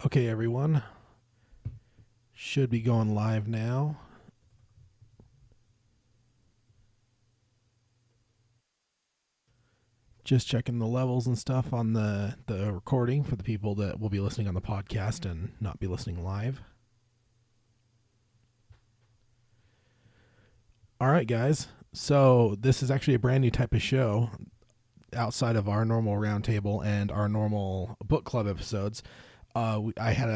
Okay, everyone. Should be going live now. Just checking the levels and stuff on the recording for the people that will be listening on the podcast and not be listening live. All right, guys. So this is actually a brand new type of show outside of our normal roundtable and our normal book club episodes. I had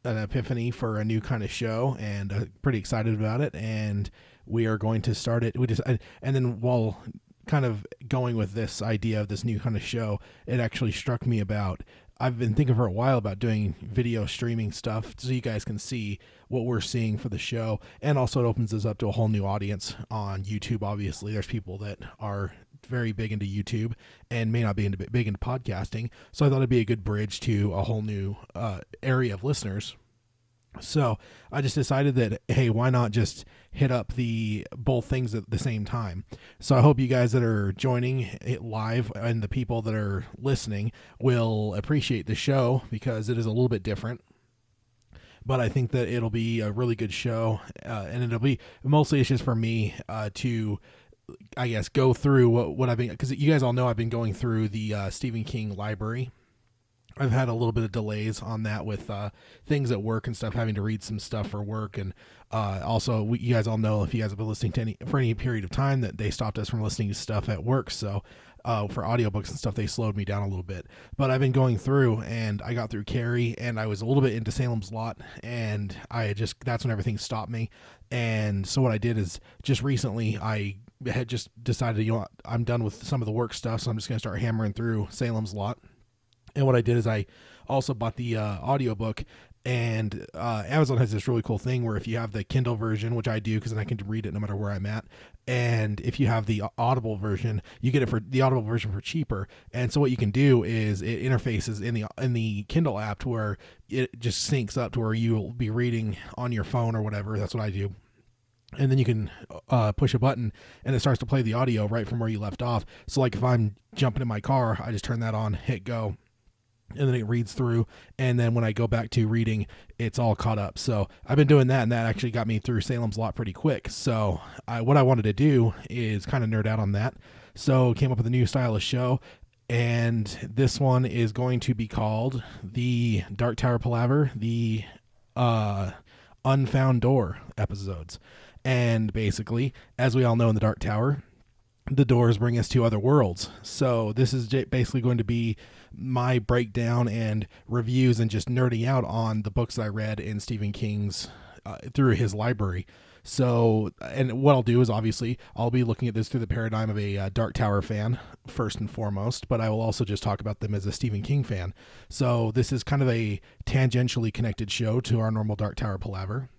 an epiphany for a new kind of show, and pretty excited about it. And we are going to start it. And then while kind of going with this idea of this new kind of show, it actually struck me about. I've been thinking for a while about doing video streaming stuff so you guys can see what we're seeing for the show. And also it opens us up to a whole new audience on YouTube. Obviously, there's people that are very big into YouTube and may not be big into podcasting. So I thought it'd be a good bridge to a whole new area of listeners. So I just decided that, hey, why not just hit up the both things at the same time? So I hope you guys that are joining it live and the people that are listening will appreciate the show because it is a little bit different. But I think that it'll be a really good show, and it'll be mostly it's just for me to, I guess, go through what I've been, because you guys all know I've been going through the Stephen King library. I've had a little bit of delays on that with things at work and stuff, having to read some stuff for work. And also, you guys all know, if you guys have been listening to for any period of time, that they stopped us from listening to stuff at work. So for audiobooks and stuff, they slowed me down a little bit. But I've been going through, and I got through Carrie, and I was a little bit into Salem's Lot, and that's when everything stopped me. And so what I did is just recently I had just decided, I'm done with some of the work stuff, so I'm just going to start hammering through Salem's Lot. And what I did is I also bought the audiobook, and Amazon has this really cool thing where if you have the Kindle version, which I do because then I can read it no matter where I'm at, and if you have the Audible version, you get it for the Audible version for cheaper. And so what you can do is it interfaces in the Kindle app to where it just syncs up to where you'll be reading on your phone or whatever. That's what I do. And then you can push a button and it starts to play the audio right from where you left off. So like if I'm jumping in my car, I just turn that on, hit go, and then it reads through. And then when I go back to reading, it's all caught up. So I've been doing that, and that actually got me through Salem's Lot pretty quick. So what I wanted to do is kind of nerd out on that. So came up with a new style of show. And this one is going to be called the Dark Tower Palaver, the Unfound Door episodes. And basically, as we all know in the Dark Tower, the doors bring us to other worlds. So this is basically going to be my breakdown and reviews and just nerding out on the books that I read in Stephen King's through his library. So, and what I'll do is obviously I'll be looking at this through the paradigm of a Dark Tower fan first and foremost, but I will also just talk about them as a Stephen King fan. So this is kind of a tangentially connected show to our normal Dark Tower Palaver.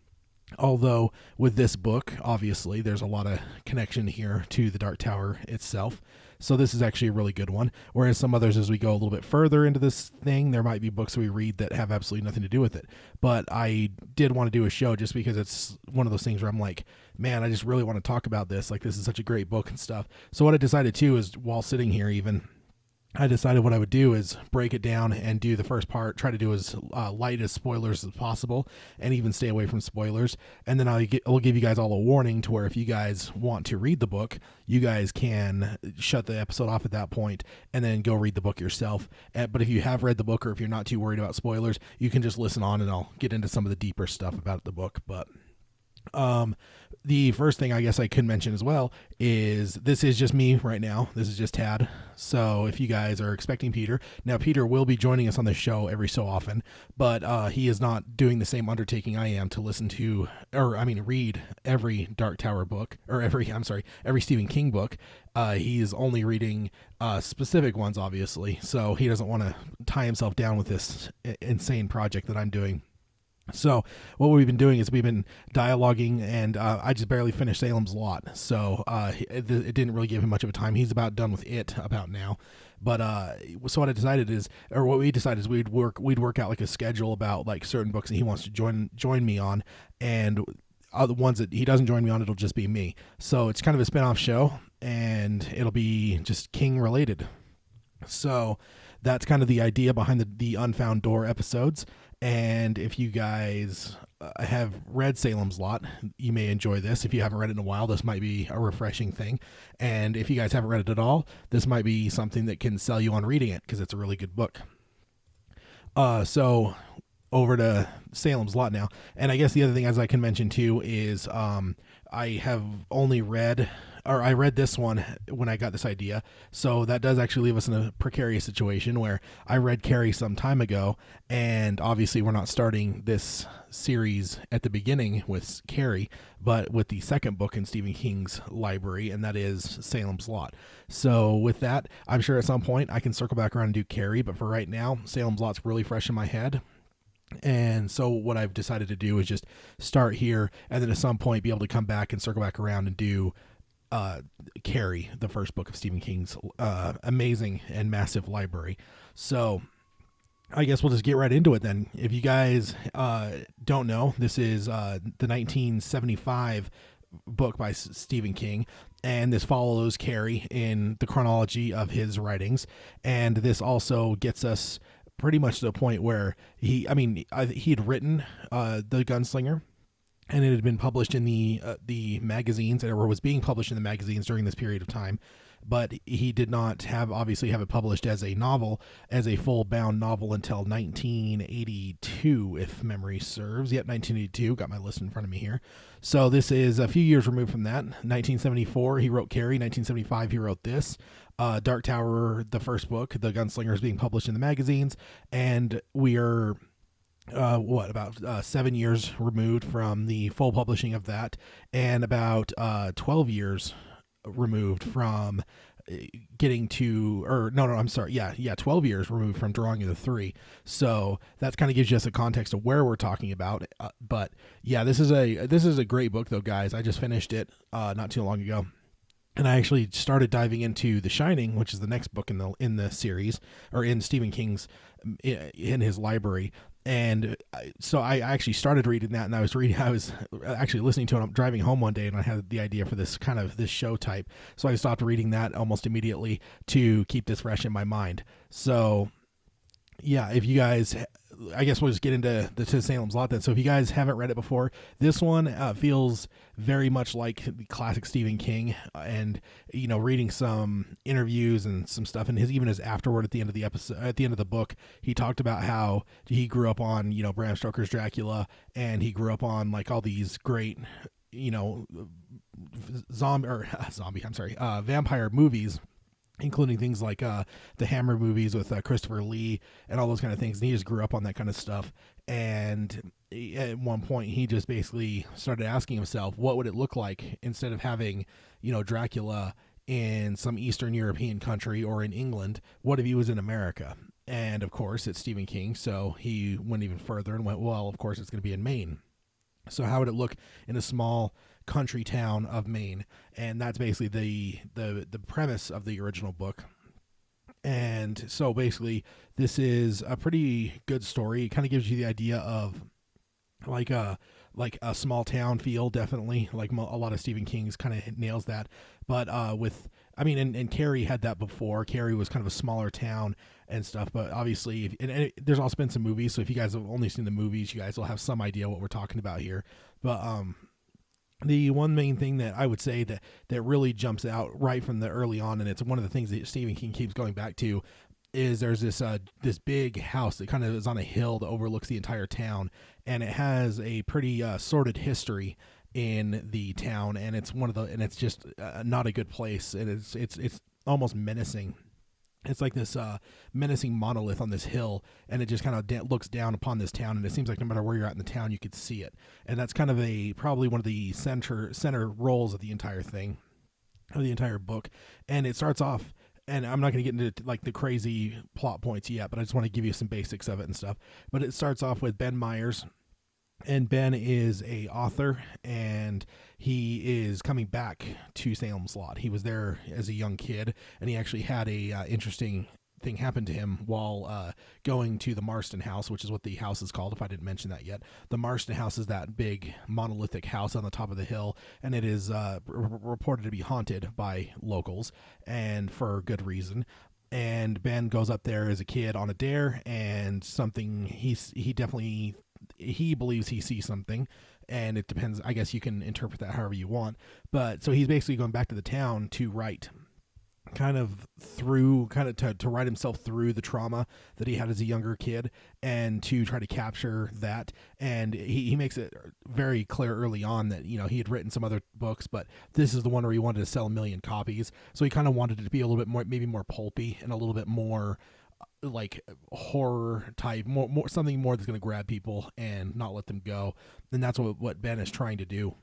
Although with this book, obviously, there's a lot of connection here to the Dark Tower itself. So this is actually a really good one. Whereas some others, as we go a little bit further into this thing, there might be books we read that have absolutely nothing to do with it. But I did want to do a show just because it's one of those things where I'm like, man, I just really want to talk about this. Like, this is such a great book and stuff. So what I decided too is, while sitting here even, I decided what I would do is break it down and do the first part, try to do as light as spoilers as possible, and even stay away from spoilers. And then I'll give you guys all a warning to where if you guys want to read the book, you guys can shut the episode off at that point and then go read the book yourself. But if you have read the book, or if you're not too worried about spoilers, you can just listen on and I'll get into some of the deeper stuff about the book. But the first thing I guess I could mention as well is this is just me right now. This is just Tad. So if you guys are expecting Peter, now Peter will be joining us on the show every so often, but he is not doing the same undertaking I am to read every Dark Tower book, or every Stephen King book. He is only reading specific ones, obviously. So he doesn't want to tie himself down with this insane project that I'm doing. So what we've been doing is we've been dialoguing, and I just barely finished Salem's Lot, so it didn't really give him much of a time. He's about done with it about now. But so what we decided is we'd work out like a schedule about like certain books that he wants to join me on, and other ones that he doesn't join me on, it'll just be me. So it's kind of a spin-off show, and it'll be just King related. So that's kind of the idea behind the Unfound Door episodes. And if you guys have read Salem's Lot, you may enjoy this. If you haven't read it in a while, this might be a refreshing thing. And if you guys haven't read it at all, this might be something that can sell you on reading it, because it's a really good book. So over to Salem's Lot now. And I guess the other thing, as I can mention too, is I have only read, or I read this one when I got this idea. So that does actually leave us in a precarious situation where I read Carrie some time ago, and obviously we're not starting this series at the beginning with Carrie, but with the second book in Stephen King's library, and that is Salem's Lot. So with that, I'm sure at some point I can circle back around and do Carrie, but for right now, Salem's Lot's really fresh in my head. And so what I've decided to do is just start here, and then at some point be able to come back and circle back around and do Carrie, the first book of Stephen King's amazing and massive library. So I guess we'll just get right into it then. If you guys don't know, this is the 1975 book by Stephen King, and this follows Carrie in the chronology of his writings. And this also gets us pretty much to the point where he had written The Gunslinger, and it had been published in the magazines, or was being published in the magazines during this period of time. But he did not have it published as a novel, as a full bound novel, until 1982, if memory serves. Yep, 1982. Got my list in front of me here. So this is a few years removed from that. 1974, he wrote Carrie. 1975, he wrote this. Dark Tower, the first book, The Gunslinger, is being published in the magazines, and we are about 7 years removed from the full publishing of that, and about 12 years removed from getting to, 12 years removed from Drawing of the Three. So that kind of gives you us a context of where we're talking about. But yeah, this is a great book though, guys. I just finished it not too long ago. And I actually started diving into The Shining, which is the next book in the series, or in Stephen King's, in his library. And so I actually started reading that, and I was actually listening to it. I'm driving home one day, and I had the idea for this show type. So I stopped reading that almost immediately to keep this fresh in my mind. So yeah, if you guys, I guess we'll just get into to Salem's Lot then. So if you guys haven't read it before, this one feels very much like the classic Stephen King, and reading some interviews and some stuff, and even his afterword at the end of the episode, at the end of the book, he talked about how he grew up on Bram Stoker's Dracula, and he grew up on like all these great vampire movies, including things like the Hammer movies with Christopher Lee and all those kind of things. And he just grew up on that kind of stuff. And at one point, he just basically started asking himself, what would it look like instead of having, Dracula in some Eastern European country or in England? What if he was in America? And of course, it's Stephen King, so he went even further and went, well, of course, it's going to be in Maine. So how would it look in a small country town of Maine? And that's basically the premise of the original book. And so basically this is a pretty good story. It kind of gives you the idea of like a small town feel, definitely. Like a lot of Stephen King's kind of nails that. But and Carrie had that before. Carrie was kind of a smaller town and stuff, but obviously, and there's also been some movies, so if you guys have only seen the movies, you guys will have some idea what we're talking about here. But the one main thing that I would say that really jumps out right from the early on, and it's one of the things that Stephen King keeps going back to, is there's this big house that kind of is on a hill that overlooks the entire town, and it has a pretty sordid history in the town, and it's just not a good place, and it's almost menacing. It's like this menacing monolith on this hill, and it just kind of looks down upon this town, and it seems like no matter where you're at in the town, you could see it. And that's kind of probably one of the center roles of the entire thing, of the entire book. And it starts off, and I'm not going to get into like the crazy plot points yet, but I just want to give you some basics of it and stuff. But it starts off with Ben Myers. And Ben is a author, and he is coming back to Salem's Lot. He was there as a young kid, and he actually had a interesting thing happen to him while going to the Marston House, which is what the house is called, if I didn't mention that yet. The Marston House is that big monolithic house on the top of the hill, and it is reported to be haunted by locals, and for good reason. and Ben goes up there as a kid on a dare, and something he believes he sees something, and it depends. I guess you can interpret that however you want. But so he's basically going back to the town to write to write himself through the trauma that he had as a younger kid, and to try to capture that. And he makes it very clear early on that he had written some other books, but this is the one where he wanted to sell 1 million copies, so he kind of wanted it to be a little bit more, maybe more pulpy and a little bit more like horror type, more something more that's going to grab people and not let them go. And that's what Ben is trying to do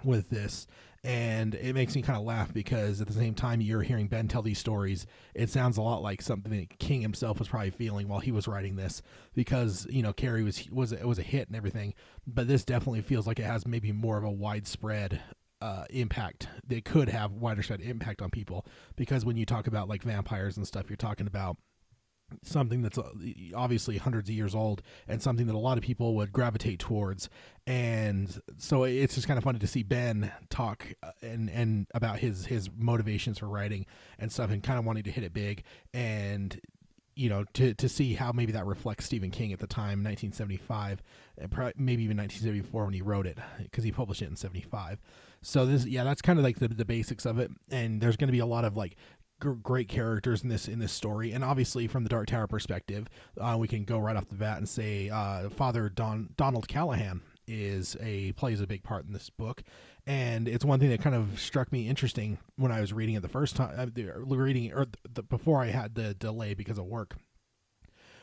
with this. And it makes me kind of laugh because at the same time you're hearing Ben tell these stories, it sounds a lot like something that King himself was probably feeling while he was writing this, because Carrie was a hit and everything, but this definitely feels like it has maybe more of a widespread impact. They could have wider spread impact on people, because when you talk about like vampires and stuff, you're talking about something that's obviously hundreds of years old, and something that a lot of people would gravitate towards. And so it's just kind of funny to see Ben talk and about his motivations for writing and stuff, and kind of wanting to hit it big, and to see how maybe that reflects Stephen King at the time, 1975, maybe even 1974 when he wrote it, because he published it in 75. So that's kind of like the basics of it. And there's going to be a lot of like great characters in this story, and obviously from the Dark Tower perspective, we can go right off the bat and say Father Donald Callahan plays a big part in this book. And it's one thing that kind of struck me interesting when I was reading it the first time, before I had the delay because of work.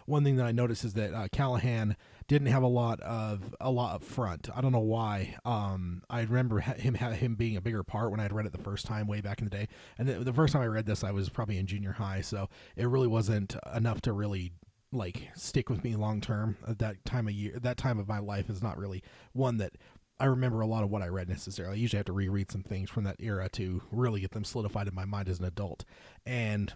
One thing that I noticed is that Callahan didn't have a lot up front. I don't know why. I remember him being a bigger part when I had read it the first time way back in the day. And the first time I read this, I was probably in junior high, so it really wasn't enough to really like stick with me long term. That time of my life is not really one that I remember a lot of what I read necessarily. I usually have to reread some things from that era to really get them solidified in my mind as an adult. And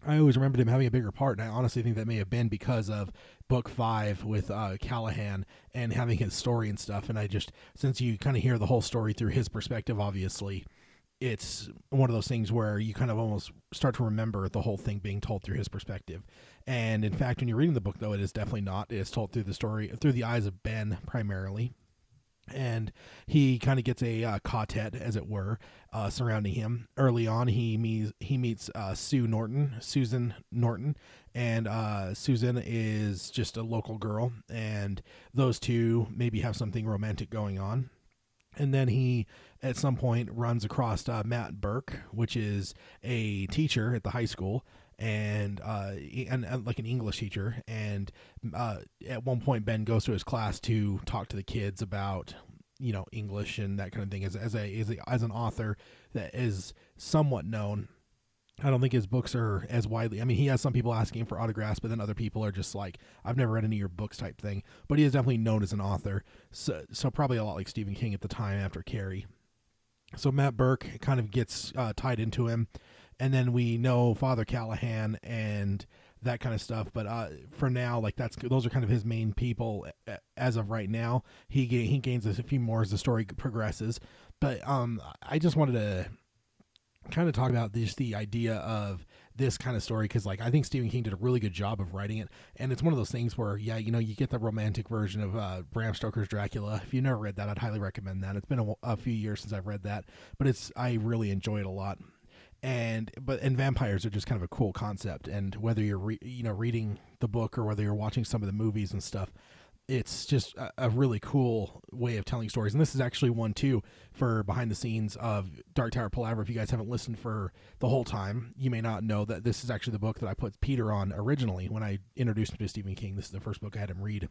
I always remembered him having a bigger part, and I honestly think that may have been because of book 5 with Callahan and having his story and stuff. And since you kind of hear the whole story through his perspective, obviously, it's one of those things where you kind of almost start to remember the whole thing being told through his perspective. And in fact, when you're reading the book, though, it is definitely not. It is told through the eyes of Ben primarily. And he kind of gets a quartet, as it were, surrounding him. Early on, he meets Susan Norton, and Susan is just a local girl, and those two maybe have something romantic going on. And then he, at some point, runs across Matt Burke, which is a teacher at the high school, and like an English teacher. And at one point, Ben goes to his class to talk to the kids about English and that kind of thing. As an author that is somewhat known, I don't think his books are as widely. I mean, he has some people asking for autographs, but then other people are just like, I've never read any of your books type thing. But he is definitely known as an author. So probably a lot like Stephen King at the time after Carrie. So Matt Burke kind of gets tied into him. And then we know Father Callahan and that kind of stuff. But for now, like those are kind of his main people as of right now. He gains a few more as the story progresses. But I just wanted to kind of talk about the idea of this kind of story, because like I think Stephen King did a really good job of writing it, and it's one of those things where you get the romantic version of Bram Stoker's Dracula. If you've never read that, I'd highly recommend that. It's been a few years since I've read that, but I really enjoy it a lot. And vampires are just kind of a cool concept, and whether you're reading the book or whether you're watching some of the movies and stuff, it's just a really cool way of telling stories. And this is actually one too for behind the scenes of Dark Tower Palaver. If you guys haven't listened for the whole time, you may not know that this is actually the book that I put Peter on originally when I introduced him to Stephen King. This is the first book I had him read,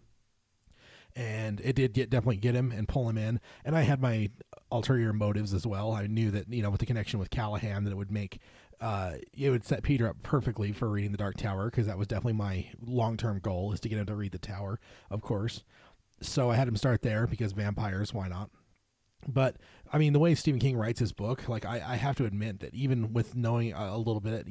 and it did definitely get him and pull him in. And I had my ulterior motives as well. I knew that with the connection with Callahan, that it would make it would set Peter up perfectly for reading the Dark Tower, because that was definitely my long-term goal, is to get him to read the Tower, of course. So I had him start there because vampires, why not? But I mean, the way Stephen King writes his book, like I have to admit that even with knowing a little bit,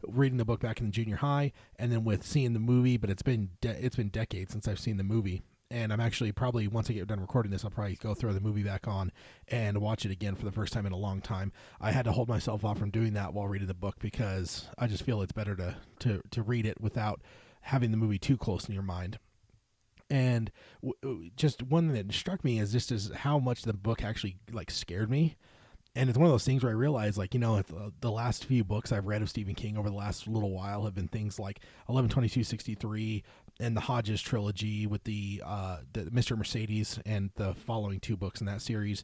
reading the book back in junior high, and then with seeing the movie, but it's been decades since I've seen the movie. and I'm actually probably, once I get done recording this, I'll probably go throw the movie back on and watch it again for the first time in a long time. I had to hold myself off from doing that while reading the book because I just feel it's better to read it without having the movie too close in your mind. And just one that struck me is just as how much the book actually like scared me. And it's one of those things where I realized, like, the last few books I've read of Stephen King over the last little while have been things like 11/22/63 and the Hodges trilogy with the Mr. Mercedes and the following two books in that series.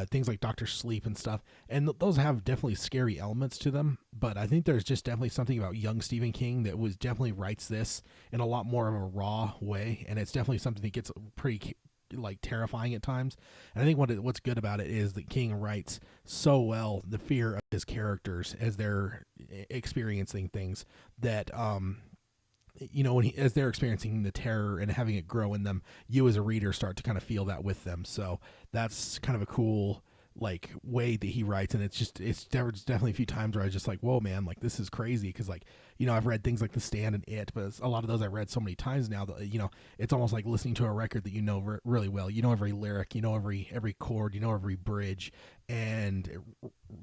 Things like Dr. Sleep and stuff. And those have definitely scary elements to them. But I think there's just definitely something about young Stephen King that was definitely writes this in a lot more of a raw way. And it's definitely something that gets pretty like terrifying at times. And I think what's good about it is that King writes so well the fear of his characters as they're experiencing things that as they're experiencing the terror and having it grow in them, you as a reader start to kind of feel that with them. So that's kind of a cool like way that he writes. And there was definitely a few times where I was just like, whoa, man, like this is crazy. Cause like, I've read things like The Stand and It, but a lot of those I read so many times now that, it's almost like listening to a record that really well. Every lyric, every chord, every bridge, and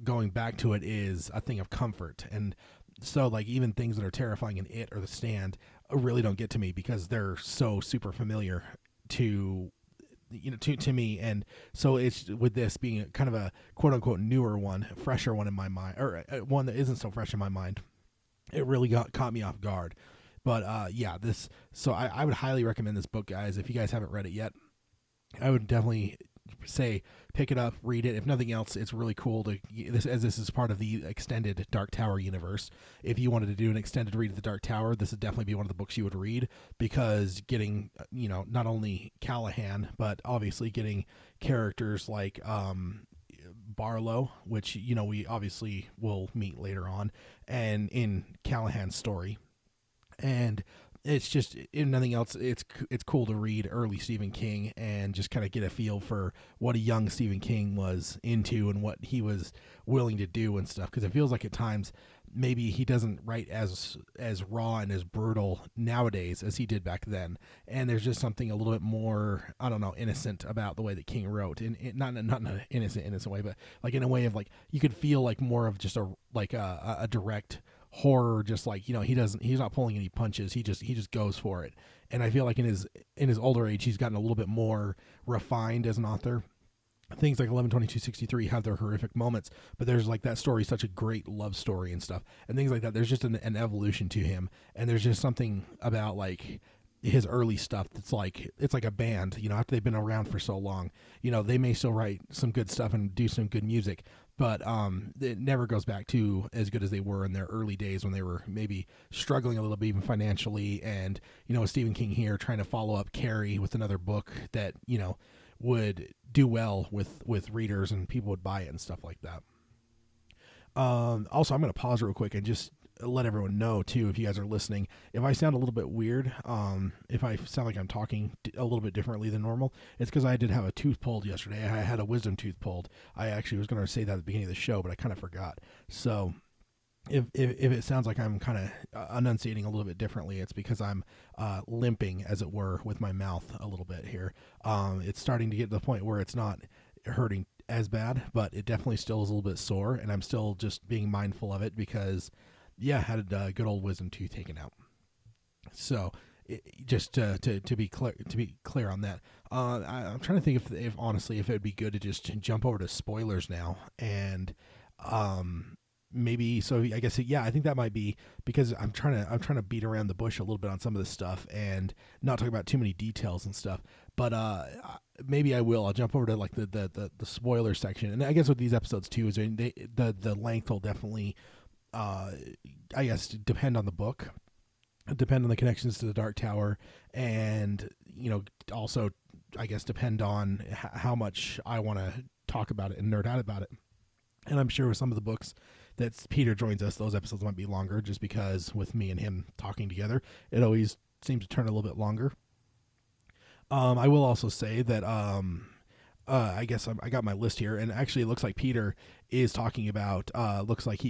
going back to it is a thing of comfort. And so like even things that are terrifying in It or The Stand really don't get to me because they're so super familiar to me. And so it's with this being kind of a quote unquote newer one, fresher one in my mind, or one that isn't so fresh in my mind, it really caught me off guard. But so I would highly recommend this book, guys. If you guys haven't read it yet, I would definitely say pick it up, read it. If nothing else, it's really cool this is part of the extended Dark Tower universe. If you wanted to do an extended read of the Dark Tower, this would definitely be one of the books you would read, because getting not only Callahan but obviously getting characters like Barlow, which we obviously will meet later on and in Callahan's story. And it's just, if nothing else, it's cool to read early Stephen King and just kind of get a feel for what a young Stephen King was into and what he was willing to do and stuff. Because it feels like at times maybe he doesn't write as raw and as brutal nowadays as he did back then. And there's just something a little bit more, I don't know, innocent about the way that King wrote. And not in an innocent way, but like in a way of like you could feel like more of just a direct horror, just like he's not pulling any punches, he just goes for it. And I feel like in his older age he's gotten a little bit more refined as an author. Things like 11/22/63 have their horrific moments, but there's like that story, such a great love story and stuff and things like that. There's just an evolution to him, and there's just something about like his early stuff that's like, it's like a band, after they've been around for so long, they may still write some good stuff and do some good music, but it never goes back to as good as they were in their early days when they were maybe struggling a little bit even financially. And with Stephen King here trying to follow up Carrie with another book that would do well with readers and people would buy it and stuff like that. Also, I'm going to pause real quick and just let everyone know too, if you guys are listening, if I sound a little bit weird, if I sound like I'm talking a little bit differently than normal, it's because I did have a tooth pulled yesterday. I had a wisdom tooth pulled. I actually was going to say that at the beginning of the show, but I kind of forgot. So if it sounds like I'm kind of enunciating a little bit differently, it's because I'm limping, as it were, with my mouth a little bit here. It's starting to get to the point where it's not hurting as bad, but it definitely still is a little bit sore, and I'm still just being mindful of it because I had a good old wisdom tooth taken out. So just to be clear on that, I'm trying to think if honestly if it would be good to just jump over to spoilers now and maybe. So I guess I think that might be, because I'm trying to beat around the bush a little bit on some of this stuff and not talk about too many details and stuff. But maybe I'll jump over to like the spoiler section. And I guess with these episodes too is the length will definitely I guess depend on the book, depend on the connections to the Dark Tower, and also I guess depend on how much I want to talk about it and nerd out about it. And I'm sure with some of the books that Peter joins us, those episodes might be longer, just because with me and him talking together, it always seems to turn a little bit longer. I will also say that I guess I got my list here, and actually it looks like Peter is talking about, looks like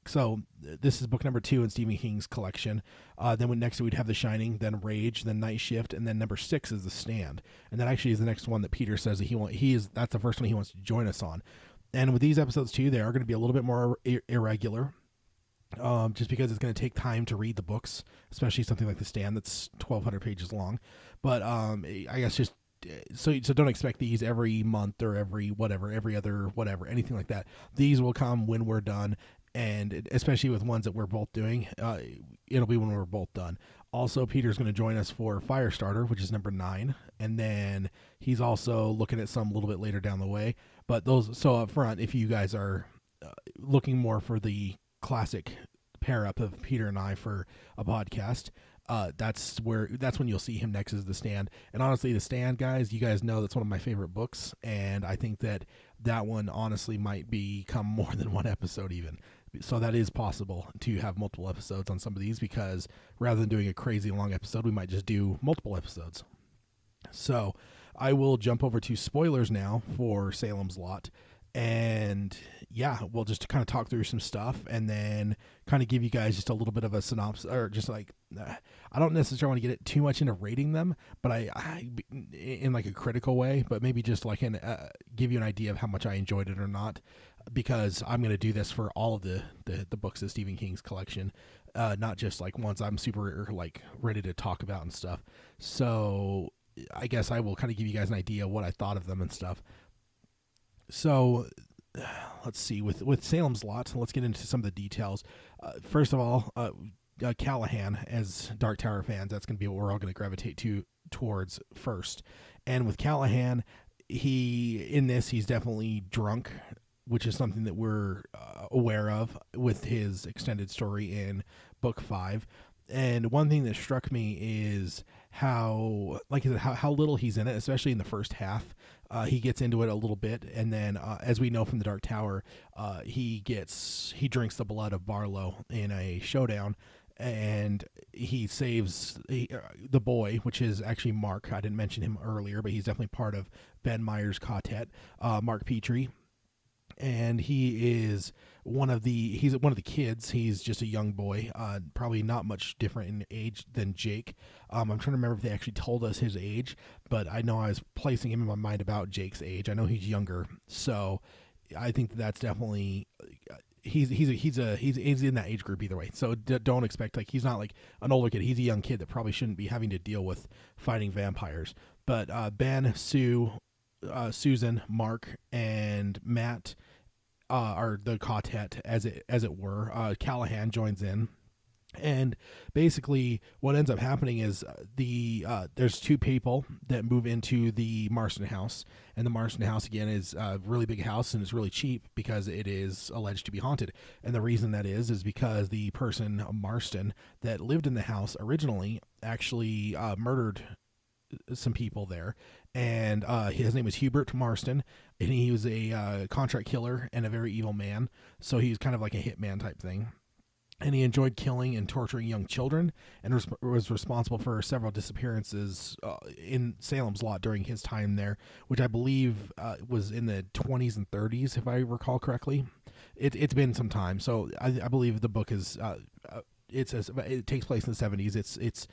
so this is book number 2 in Stephen King's collection. Then next we'd have The Shining, then Rage, then Night Shift, and then number 6 is The Stand. And that actually is the next one that Peter says that that's the first one he wants to join us on. And with these episodes too, they are going to be a little bit more irregular. Just because it's going to take time to read the books, especially something like The Stand that's 1,200 pages long. But I guess just so don't expect these every month or every other whatever, anything like that. These will come when we're done, and especially with ones that we're both doing, it'll be when we're both done. Also, Peter's going to join us for Firestarter, which is number 9, and then he's also looking at some a little bit later down the way. But those, so up front, if you guys are looking more for the classic pair up of Peter and I for a podcast, that's when you'll see him next, is The Stand. And honestly, The Stand, guys, you guys know that's one of my favorite books, and I think that one honestly might become more than one episode even. So that is possible to have multiple episodes on some of these, because rather than doing a crazy long episode, we might just do multiple episodes. So I will jump over to spoilers now for Salem's Lot. And yeah, we'll just kind of talk through some stuff, and then kind of give you guys just a little bit of a synopsis, or just like, I don't necessarily want to get it too much into rating them, but I in like a critical way, but maybe just like give you an idea of how much I enjoyed it or not, because I'm going to do this for all of the books of Stephen King's collection, not just like ones I'm super like ready to talk about and stuff. So I guess I will kind of give you guys an idea of what I thought of them and stuff. So let's see, with Salem's Lot, let's get into some of the details. First of all, Callahan, as Dark Tower fans, that's going to be what we're all going to gravitate towards first. And with Callahan, he's definitely drunk, which is something that we're aware of with his extended story in book 5. And one thing that struck me is how little he's in it, especially in the first half. He gets into it a little bit, and then as we know from the Dark Tower, he drinks the blood of Barlow in a showdown, and he saves the boy, which is actually Mark. I didn't mention him earlier, but he's definitely part of Ben Meyer's quartet, Mark Petrie. And he's one of the kids. He's just a young boy, probably not much different in age than Jake. I'm trying to remember if they actually told us his age, but I know I was placing him in my mind about Jake's age. I know he's younger, so I think that's definitely he's in that age group either way. So don't expect, like, he's not like an older kid. He's a young kid that probably shouldn't be having to deal with fighting vampires. But Ben, Sue, Susan, Mark, and Matt are the quartet, as it were. Callahan joins in, and basically what ends up happening is there's 2 people that move into the Marston house, and the Marston house again is a really big house, and it's really cheap because it is alleged to be haunted. And the reason that is because the person, Marston, that lived in the house originally actually murdered some people there, and his name is Hubert Marston, and he was a contract killer and a very evil man. So he's kind of like a hitman type thing, and he enjoyed killing and torturing young children, and was responsible for several disappearances in Salem's Lot during his time there, which I believe was in the 20s and 30s, if I recall correctly. It's been some time, so I believe the book is it takes place in the 70s. It's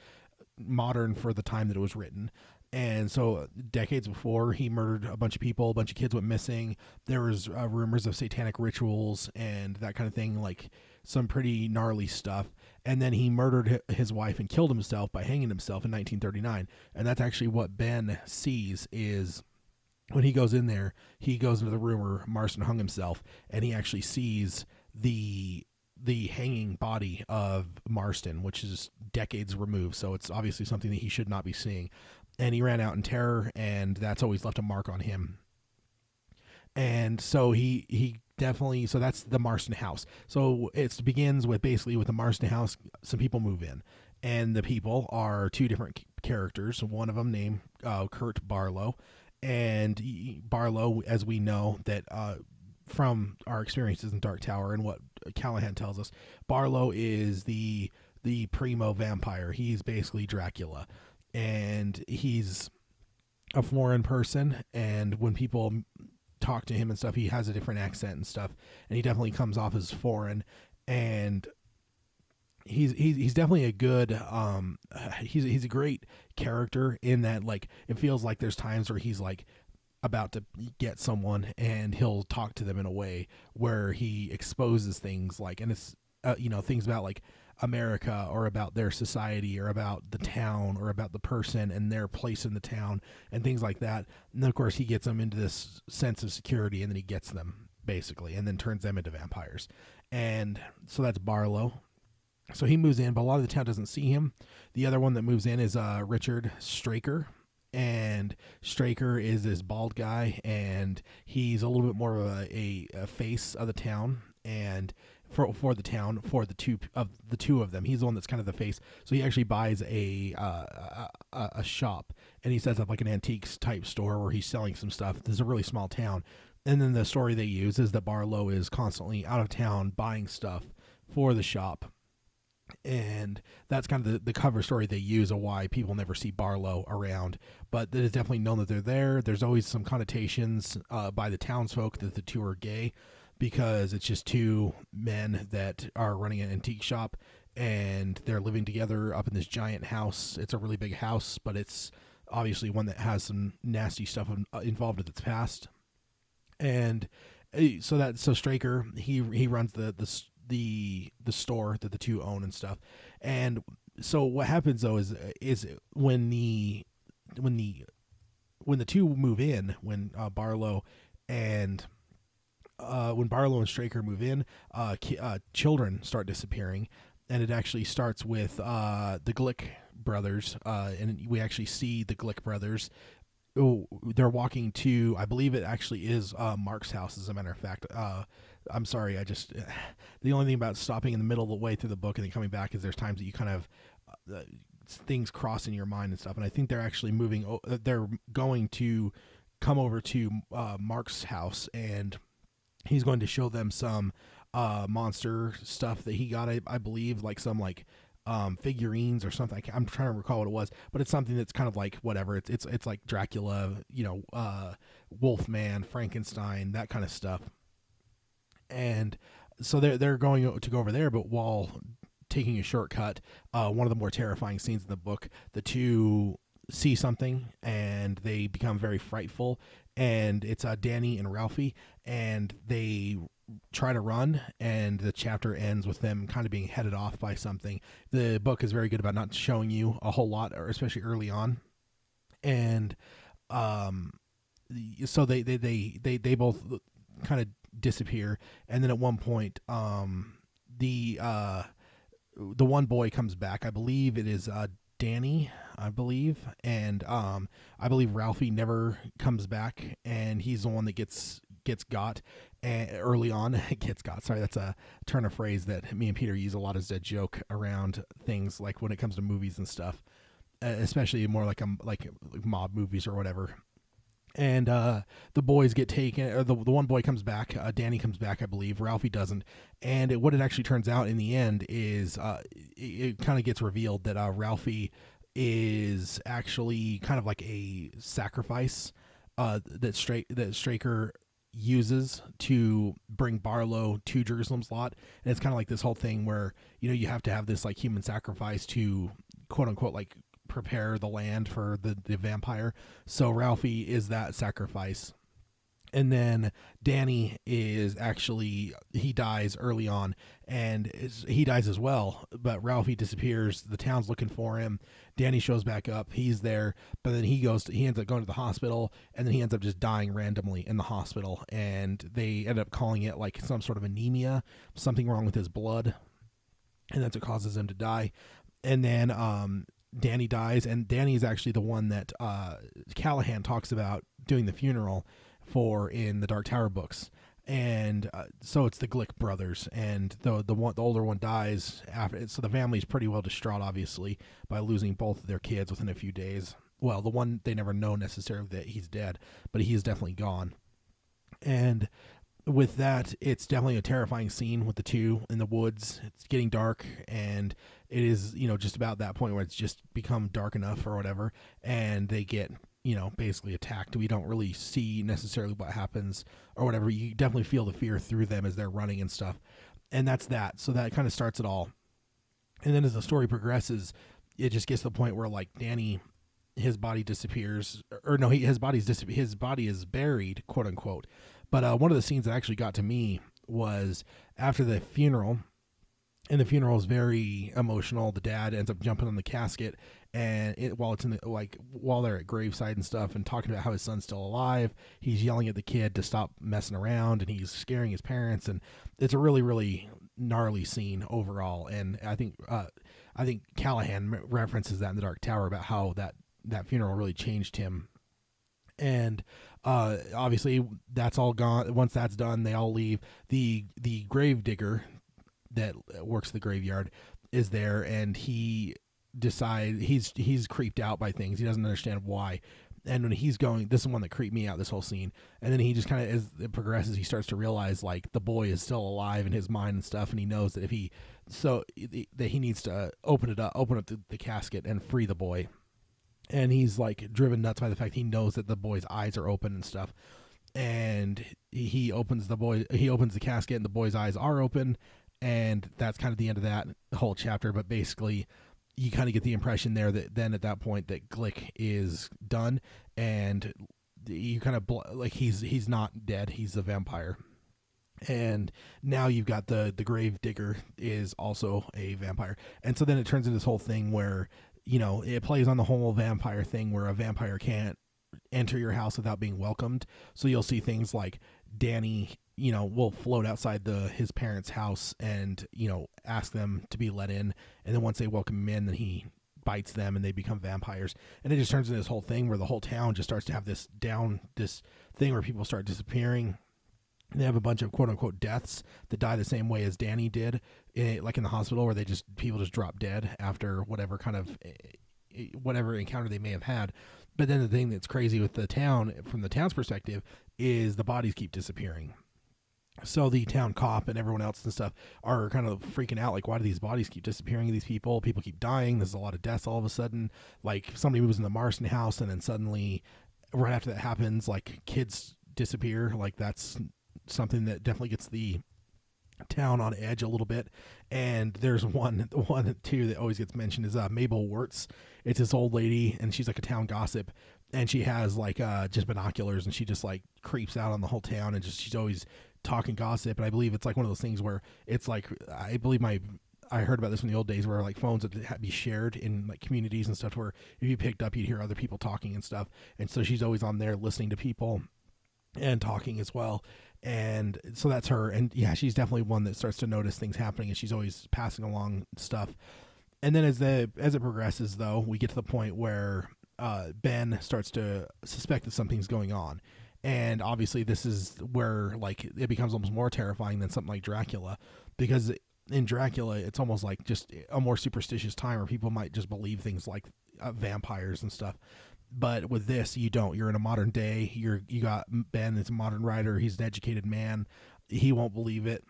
modern for the time that it was written. And so decades before, he murdered a bunch of people, a bunch of kids went missing. There was rumors of satanic rituals and that kind of thing, like some pretty gnarly stuff. And then he murdered his wife and killed himself by hanging himself in 1939. And that's actually what Ben sees, is when he goes in there, he goes into the room where Marston hung himself, and he actually sees the hanging body of Marston, which is decades removed. So it's obviously something that he should not be seeing. And he ran out in terror, and that's always left a mark on him. And so he definitely, so that's the Marston house. So it begins with basically with the Marston house, some people move in, and the people are 2 different characters. One of them named Kurt Barlow, and Barlow, as we know that from our experiences in Dark Tower and what Callahan tells us, Barlow is the primo vampire. He's basically Dracula, and he's a foreign person, and when people talk to him and stuff, he has a different accent and stuff, and he definitely comes off as foreign. And he's definitely a good he's a great character in that, like, it feels like there's times where he's like about to get someone and he'll talk to them in a way where he exposes things, like, and it's things about like America or about their society or about the town or about the person and their place in the town and things like that. And then of course he gets them into this sense of security, and then he gets them basically and then turns them into vampires. And so that's Barlow. So he moves in, but a lot of the town doesn't see him. The other one that moves in is Richard Straker. And Straker is this bald guy, and he's a little bit more of a face of the town. And for the town, for the two of them, he's the one that's kind of the face. So he actually buys a shop, and he sets up like an antiques type store where he's selling some stuff. This is a really small town. And then the story they use is that Barlow is constantly out of town buying stuff for the shop. And that's kind of the cover story they use of why people never see Barlow around. But it is definitely known that they're there. There's always some connotations by the townsfolk that the two are gay, because it's just two men that are running an antique shop, and they're living together up in this giant house. It's a really big house, but it's obviously one that has some nasty stuff involved with its past. And so Straker, he runs the store that the two own and stuff. And so what happens though is when the two move in, when Barlow and Straker move in, children start disappearing, and it actually starts with the Glick brothers, and we actually see the Glick brothers. Oh, they're walking to, I believe it actually is Mark's house, as a matter of fact. I'm sorry, the only thing about stopping in the middle of the way through the book and then coming back is there's times that you kind of, things cross in your mind and stuff. And I think they're actually they're going to come over to Mark's house, and he's going to show them some monster stuff that he got, I believe, like some like figurines or something. I'm trying to recall what it was, but it's something that's kind of like whatever. It's like Dracula, Wolfman, Frankenstein, that kind of stuff. And so they're going to go over there, but while taking a shortcut, one of the more terrifying scenes in the book, the two see something and they become very frightful, and it's Danny and Ralphie, and they try to run, and the chapter ends with them kind of being headed off by something. The book is very good about not showing you a whole lot, or especially early on. And so they both kind of disappear, and then at one point the one boy comes back. I believe it is Danny, I believe, and I believe Ralphie never comes back, and he's the one that gets got, and early on gets got. Sorry, that's a turn of phrase that me and Peter use a lot as a joke around things, like when it comes to movies and stuff, especially more like mob movies or whatever. And the boys get taken, or the one boy comes back, Danny comes back, I believe. Ralphie doesn't. And what it actually turns out in the end is it kind of gets revealed that Ralphie is actually kind of like a sacrifice that Straker uses to bring Barlow to Jerusalem's lot. And it's kind of like this whole thing where, you have to have this like human sacrifice to quote unquote like prepare the land for the vampire. So Ralphie is that sacrifice. And then Danny is actually, he dies early on, and he dies as well, but Ralphie disappears. The town's looking for him. Danny shows back up. He's there, but then he ends up going to the hospital, and then he ends up just dying randomly in the hospital, and they end up calling it like some sort of anemia, something wrong with his blood, and that's what causes him to die. And then Danny dies, and Danny is actually the one that Callahan talks about doing the funeral for in the Dark Tower books. And so it's the Glick brothers, and the older one dies after. So the family's pretty well distraught, obviously, by losing both of their kids within a few days. Well, the one, they never know necessarily that he's dead, but he is definitely gone. And with that, it's definitely a terrifying scene with the two in the woods. It's getting dark, and it is, just about that point where it's just become dark enough or whatever, and they get basically attacked. We don't really see necessarily what happens or whatever. You definitely feel the fear through them as they're running and stuff. And that's that. So that kind of starts it all. And then as the story progresses, it just gets to the point where like Danny, his body disappears, or no, his body is buried, quote unquote. But one of the scenes that actually got to me was after the funeral, and the funeral is very emotional. The dad ends up jumping on the casket, and while they're at graveside and stuff, and talking about how his son's still alive, he's yelling at the kid to stop messing around, and he's scaring his parents, and it's a really, really gnarly scene overall. And I think Callahan references that in The Dark Tower about how that funeral really changed him. And obviously that's all gone. Once that's done, they all leave. The grave digger that works the graveyard is there, and he decides he's creeped out by things. He doesn't understand why. And when he's going, this is one that creeped me out, this whole scene. And then he just kind of, as it progresses, he starts to realize like the boy is still alive in his mind and stuff. And he knows that that he needs to open up the casket and free the boy. And he's like driven nuts by the fact he knows that the boy's eyes are open and stuff. And he opens the casket, and the boy's eyes are open. And that's kind of the end of that whole chapter. But basically, you kind of get the impression there that then at that point that Glick is done, and you kind of like he's not dead, he's a vampire. And now you've got the grave digger is also a vampire. And so then it turns into this whole thing where, it plays on the whole vampire thing where a vampire can't enter your house without being welcomed. So you'll see things like Danny, will float outside his parents' house and, ask them to be let in. And then once they welcome him in, then he bites them and they become vampires. And it just turns into this whole thing where the whole town just starts to have this thing where people start disappearing. They have a bunch of quote unquote deaths that die the same way as Danny did, like in the hospital, where people just drop dead after whatever encounter they may have had. But then the thing that's crazy with the town, from the town's perspective, is the bodies keep disappearing. So the town cop and everyone else and stuff are kind of freaking out. Like, why do these bodies keep disappearing? These people keep dying. There's a lot of deaths all of a sudden. Like, somebody moves in the Marston house, and then suddenly, right after that happens, like, kids disappear. Like, that's something that definitely gets the town on edge a little bit. And there's one too that always gets mentioned is Mabel Wirtz. It's this old lady, and she's like a town gossip, and she has like just binoculars, and she just like creeps out on the whole town, and she's always talking gossip. And I believe it's like one of those things where it's like, I heard about this in the old days where like phones would be shared in like communities and stuff, where if you picked up, you'd hear other people talking and stuff. And so she's always on there listening to people and talking as well. And so that's her. And yeah, she's definitely one that starts to notice things happening, and she's always passing along stuff. And then as it progresses, though, we get to the point where Ben starts to suspect that something's going on. And obviously this is where like it becomes almost more terrifying than something like Dracula, because in Dracula, it's almost like just a more superstitious time where people might just believe things like vampires and stuff. But with this, you don't. You're in a modern day. You got Ben, it's a modern writer. He's an educated man. He won't believe it,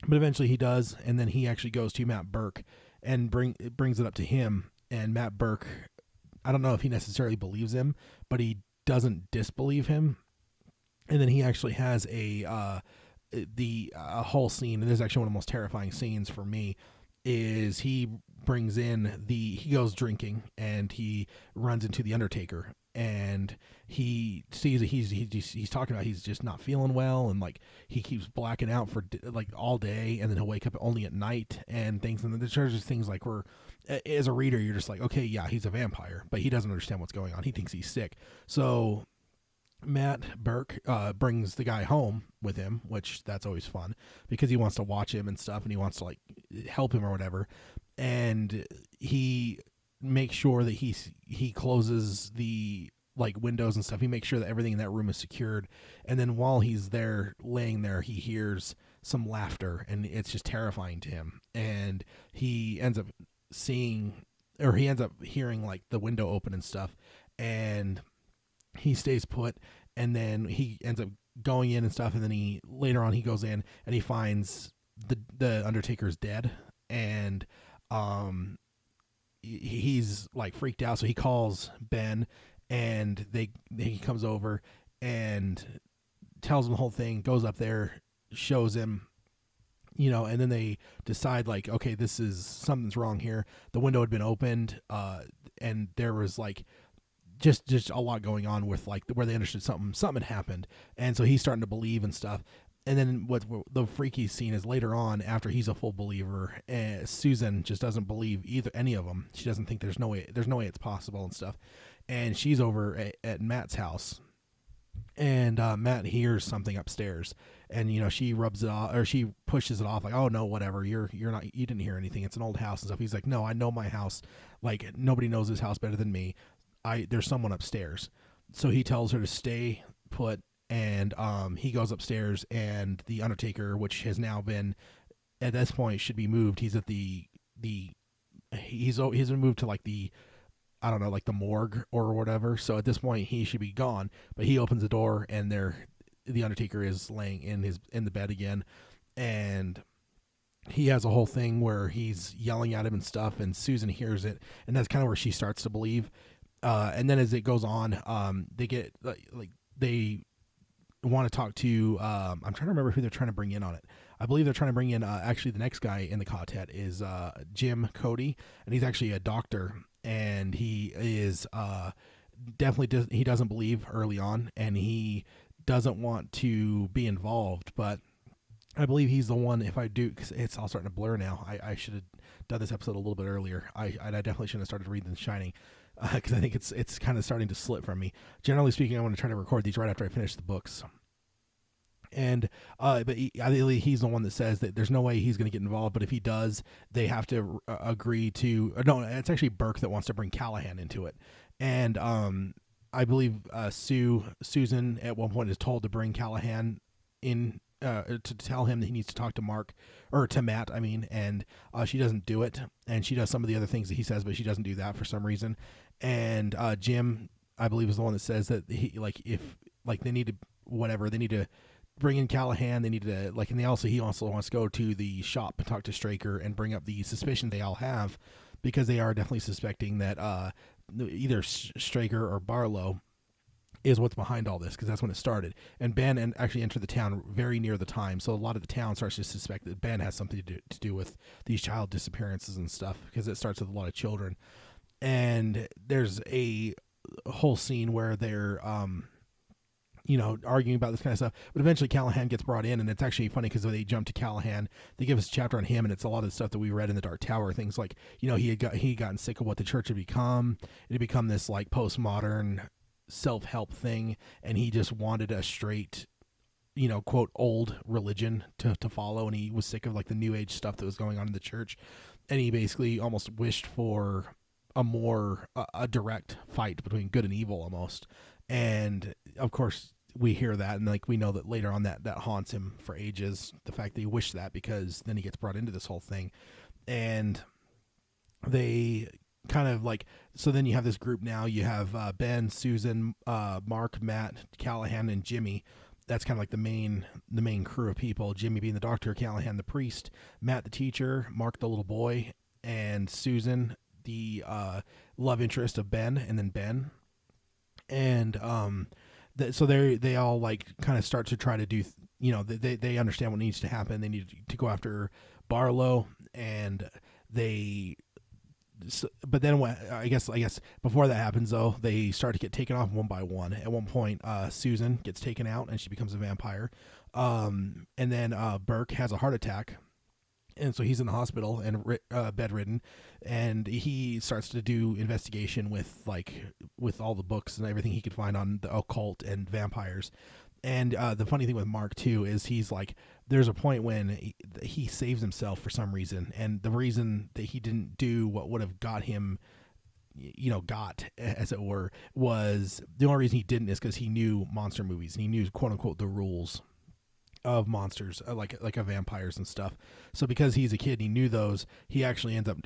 but eventually he does. And then he actually goes to Matt Burke and brings it up to him. And Matt Burke, I don't know if he necessarily believes him, but he doesn't disbelieve him. And then he actually has a whole scene, and this is actually one of the most terrifying scenes for me, is he goes drinking, and he runs into the Undertaker, and he sees that he's talking about he's just not feeling well, and like he keeps blacking out for like all day, and then he'll wake up only at night and things. And then there's just things like where as a reader you're just like, okay, yeah, he's a vampire, but he doesn't understand what's going on. He thinks he's sick. So Matt Burke brings the guy home with him, which that's always fun because he wants to watch him and stuff, and he wants to like help him or whatever. And he makes sure that he closes the like windows and stuff. He makes sure that everything in that room is secured. And then while he's there laying there, he hears some laughter, and it's just terrifying to him. And he ends up hearing like the window open and stuff, and he stays put, and then he ends up going in and stuff. And then later on he goes in and he finds the Undertaker's dead, and he's like freaked out. So he calls Ben, and he comes over and tells him the whole thing, goes up there, shows him, and then they decide like, okay, this is something's wrong here. The window had been opened, and there was like just a lot going on with like where they understood something had happened, and so he's starting to believe and stuff. And then what the freaky scene is later on, after he's a full believer, Susan just doesn't believe any of them. She doesn't think there's no way it's possible and stuff. And she's over at Matt's house, and Matt hears something upstairs, and she rubs it off, or she pushes it off, like, oh no, whatever, you didn't hear anything, it's an old house and stuff. He's like, no, I know my house, like nobody knows this house better than me. There's someone upstairs. So he tells her to stay put, and he goes upstairs, and the Undertaker, which has now been, at this point, should be moved. He's at he's been moved to like the, I don't know, like the morgue or whatever. So at this point he should be gone, but he opens the door, and the Undertaker is laying in the bed again, and he has a whole thing where he's yelling at him and stuff, and Susan hears it, and that's kind of where she starts to believe. And then as it goes on, they get like they want to talk to, I'm trying to remember who they're trying to bring in on it. I believe they're trying to bring in, actually the next guy in the quartet is Jim Cody, and he's actually a doctor, and he is definitely he doesn't believe early on, and he doesn't want to be involved, but I believe he's the one. If I do, because it's all starting to blur now, I should have done this episode a little bit earlier. I definitely shouldn't have started reading The Shining, because I think it's kind of starting to slip from me. Generally speaking, I want to try to record these right after I finish the books. And but he's the one that says that there's no way he's going to get involved, but if he does, they have to agree to. No, it's actually Burke that wants to bring Callahan into it, and I believe Susan at one point is told to bring Callahan in. To tell him that he needs to talk to Matt, I mean, and she doesn't do it, and she does some of the other things that he says, but she doesn't do that for some reason. And Jim, I believe, is the one that says that he, like, if like they need to bring in Callahan, they need to, like, and he also wants to go to the shop and talk to Straker and bring up the suspicion they all have, because they are definitely suspecting that either Straker or Barlow is what's behind all this, because that's when it started. And Ben actually entered the town very near the time, so a lot of the town starts to suspect that Ben has something to do with these child disappearances and stuff, because it starts with a lot of children. And there's a whole scene where they're arguing about this kind of stuff, but eventually Callahan gets brought in, and it's actually funny because they jump to Callahan, they give us a chapter on him, and it's a lot of the stuff that we read in the Dark Tower, things like, he had gotten sick of what the church had become. It had become this like postmodern self-help thing, and he just wanted a straight, quote, old religion to follow, and he was sick of like the new age stuff that was going on in the church, and he basically almost wished for a direct fight between good and evil almost. And of course we hear that, and like we know that later on that haunts him for ages, the fact that he wished that, because then he gets brought into this whole thing. And they kind of like, so then you have this group now, you have Ben, Susan, Mark, Matt, Callahan, and Jimmy. That's kind of like the main crew of people, Jimmy being the doctor, Callahan the priest, Matt the teacher, Mark the little boy, and Susan the love interest of Ben, and then Ben. And so they all like kind of start to try to do, they understand what needs to happen. They need to go after Barlow, and but then I guess before that happens, though, they start to get taken off one by one. At one point, Susan gets taken out, and she becomes a vampire. And then Burke has a heart attack, and so he's in the hospital and bedridden, and he starts to do investigation with all the books and everything he could find on the occult and vampires. And the funny thing with Mark too is he's like, there's a point when he saves himself for some reason, and the reason that he didn't do what would have got him, as it were, was the only reason he didn't is because he knew monster movies, and he knew, quote unquote, the rules of monsters, like of vampires and stuff. So because he's a kid, he knew those. He actually ends up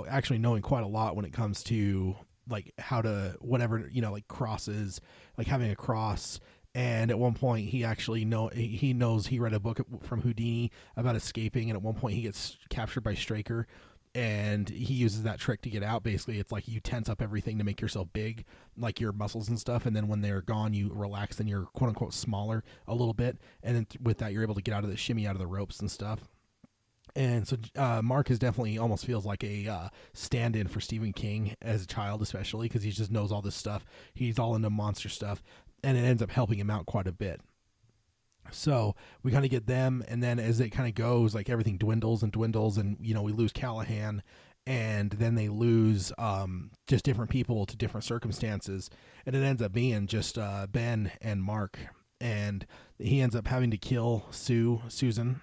actually knowing quite a lot when it comes to like how to whatever, like crosses, like having a cross. And at one point, he actually knows he read a book from Houdini about escaping, and at one point he gets captured by Straker, and he uses that trick to get out. Basically, it's like you tense up everything to make yourself big, like your muscles and stuff, and then when they're gone, you relax and you're quote unquote smaller a little bit, and then with that, you're able to get out of the shimmy out of the ropes and stuff. And so Mark is definitely almost feels like a stand-in for Stephen King as a child, especially because he just knows all this stuff. He's all into monster stuff, and it ends up helping him out quite a bit. So we kind of get them, and then as it kind of goes, like everything dwindles and dwindles, and we lose Callahan, and then they lose just different people to different circumstances, and it ends up being just Ben and Mark, and he ends up having to kill Susan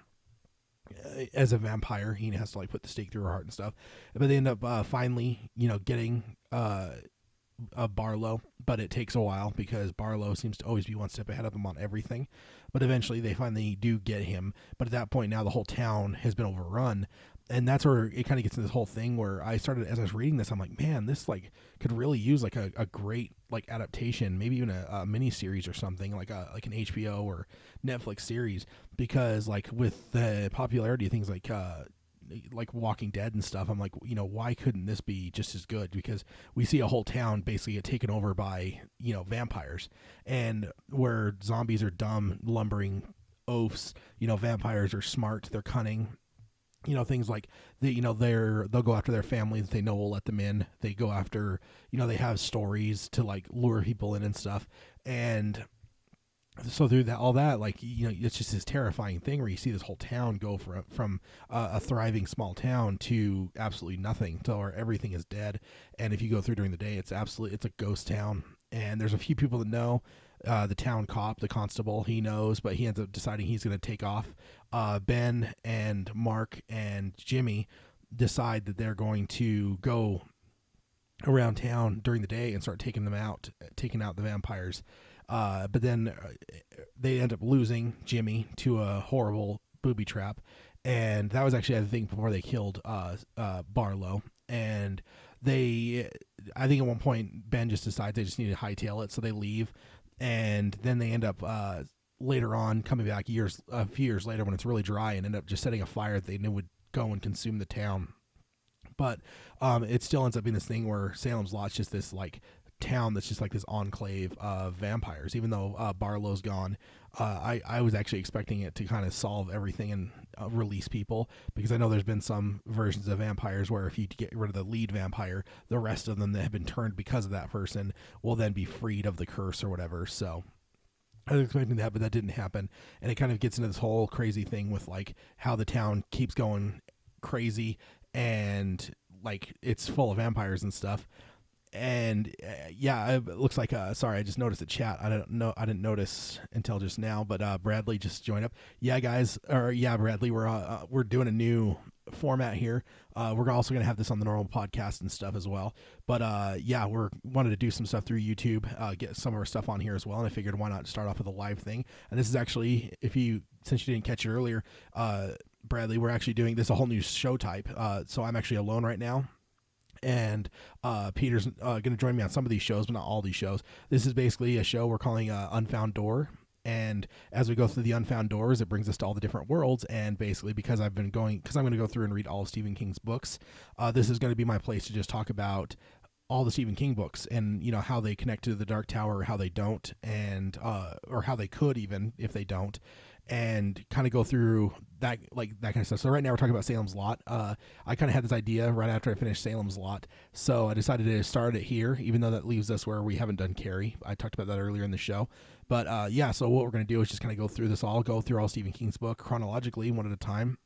as a vampire. He has to like put the stake through her heart and stuff, but they end up finally getting Barlow, but it takes a while because Barlow seems to always be one step ahead of him on everything. But eventually they finally do get him, but at that point now the whole town has been overrun, and that's where it kind of gets into this whole thing where I started, as I was reading this, I'm like, man, this like could really use like a great like adaptation, maybe even a mini series or something, like an HBO or Netflix series, because like with the popularity of things like Walking Dead and stuff, I'm like, why couldn't this be just as good? Because we see a whole town basically get taken over by vampires, and where zombies are dumb, lumbering oafs, vampires are smart, they're cunning. Things like they'll go after their family that they know will let them in. They go after, they have stories to like lure people in and stuff. And so through that, all that, like, it's just this terrifying thing where you see this whole town go from a thriving small town to absolutely nothing, to where everything is dead. And if you go through during the day, it's a ghost town. And there's a few people that know. The town cop, the constable, he knows, but he ends up deciding he's going to take off. Ben and Mark and Jimmy decide that they're going to go around town during the day and start taking out the vampires. But then they end up losing Jimmy to a horrible booby trap. And that was actually, I think, before they killed Barlow. And I think at one point, Ben just decides they just need to hightail it, so they leave. And then they end up later on coming back a few years later when it's really dry, and end up just setting a fire that they knew would go and consume the town. But it still ends up being this thing where Salem's Lot's just this like town that's just like this enclave of vampires. Even though Barlow's gone, I was actually expecting it to kind of solve everything and release people, because I know there's been some versions of vampires where if you get rid of the lead vampire, the rest of them that have been turned because of that person will then be freed of the curse or whatever. So I was expecting that, but that didn't happen. And it kind of gets into this whole crazy thing with like how the town keeps going crazy and like it's full of vampires and stuff. And yeah, it looks like sorry, I just noticed the chat. I didn't notice until just now, but Bradley just joined up. Yeah, guys, or yeah, Bradley, we're doing a new format here. We're also gonna have this on the normal podcast and stuff as well. But yeah, we're wanted to do some stuff through YouTube, get some of our stuff on here as well. And I figured why not start off with a live thing. And this is actually, since you didn't catch it earlier, Bradley, we're actually doing this a whole new show type. So I'm actually alone right now. And Peter's going to join me on some of these shows, but not all these shows. This is basically a show we're calling Unfound Door. And as we go through the Unfound Doors, it brings us to all the different worlds. And basically, because I'm going to go through and read all of Stephen King's books, this is going to be my place to just talk about all the Stephen King books and, how they connect to the Dark Tower, or how they don't, and or how they could even if they don't. And kind of go through that kind of stuff. So right now we're talking about Salem's Lot. I kind of had this idea right after I finished Salem's Lot, so I decided to start it here, even though that leaves us where we haven't done Carrie. I talked about that earlier in the show. But yeah, so what we're going to do is just kind of go through all Stephen King's book chronologically, one at a time.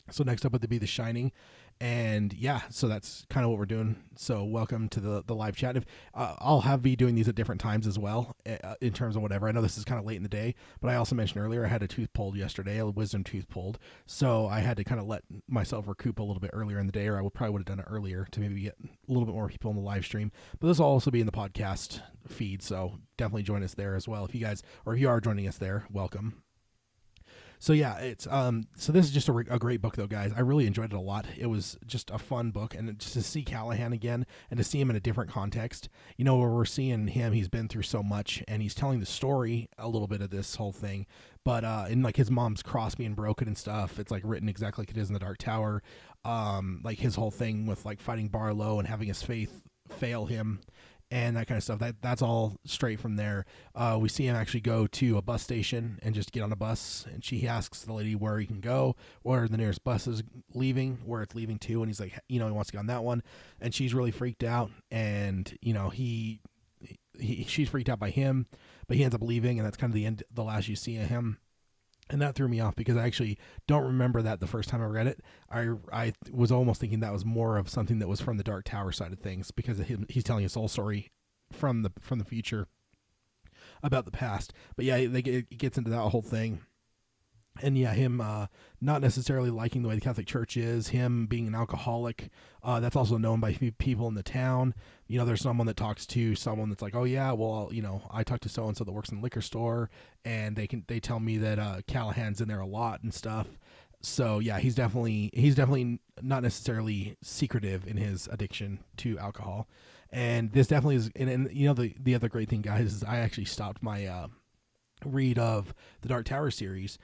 So next up would be The Shining. And yeah, so that's kind of what we're doing. So welcome to the live chat. If I'll be doing these at different times as well, in terms of whatever. I know this is kind of late in the day, but I also mentioned earlier I had a tooth pulled yesterday, a wisdom tooth pulled. So I had to kind of let myself recoup a little bit earlier in the day, or I probably would have done it earlier to maybe get a little bit more people in the live stream. But this will also be in the podcast feed, so definitely join us there as well. If you are joining us there, welcome. So yeah, it's so this is just a great book though, guys. I really enjoyed it a lot. It was just a fun book, and just to see Callahan again and to see him in a different context, where we're seeing him, he's been through so much, and he's telling the story a little bit of this whole thing, but in like his mom's cross being broken and stuff, it's like written exactly like it is in the Dark Tower. Like his whole thing with like fighting Barlow and having his faith fail him and that kind of stuff. That's all straight from there. We see him actually go to a bus station and just get on a bus, and she asks the lady where he can go, where the nearest bus is leaving, where it's leaving to, and he's like, he wants to get on that one, and she's really freaked out, and she's freaked out by him, but he ends up leaving, and that's kind of the last you see of him. And that threw me off because I actually don't remember that the first time I read it. I was almost thinking that was more of something that was from the Dark Tower side of things, because of him, he's telling his whole story from the future about the past. But yeah, it gets into that whole thing. And yeah, him not necessarily liking the way the Catholic Church is, him being an alcoholic. That's also known by people in the town. There's someone that talks to someone that's like, oh yeah, well, I talked to so and so that works in the liquor store, and they tell me that Callahan's in there a lot and stuff. So yeah, he's definitely not necessarily secretive in his addiction to alcohol. And this definitely is. And the other great thing, guys, is I actually stopped my read of the Dark Tower series.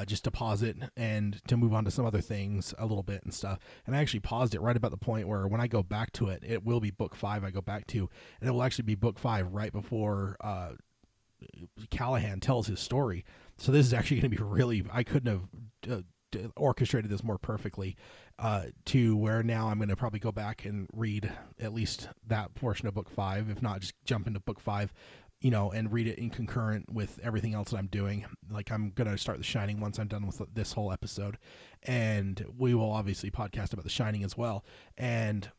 Just to pause it and to move on to some other things a little bit and stuff. And I actually paused it right about the point where when I go back to it, it will be book 5 I go back to, and it will actually be book 5 right before Callahan tells his story. So this is actually going to be really, I couldn't have orchestrated this more perfectly, to where now I'm going to probably go back and read at least that portion of book 5, if not just jump into book 5, and read it in concurrent with everything else that I'm doing. Like, I'm going to start The Shining once I'm done with this whole episode, and we will obviously podcast about The Shining as well. And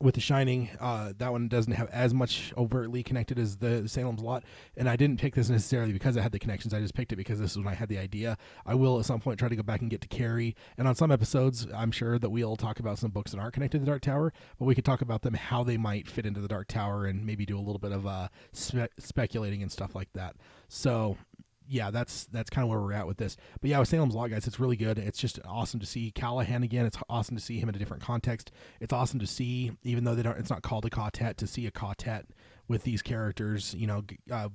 with The Shining, that one doesn't have as much overtly connected as the Salem's Lot, and I didn't pick this necessarily because I had the connections. I just picked it because this is when I had the idea. I will at some point try to go back and get to Carrie, and on some episodes I'm sure that we'll talk about some books that aren't connected to the Dark Tower, but we could talk about them, how they might fit into the Dark Tower, and maybe do a little bit of speculating and stuff like that. So yeah, that's kind of where we're at with this. But yeah, with Salem's Lot, guys, it's really good. It's just awesome to see Callahan again. It's awesome to see him in a different context. It's awesome to see, even though it's not called a quartet, to see a quartet with these characters,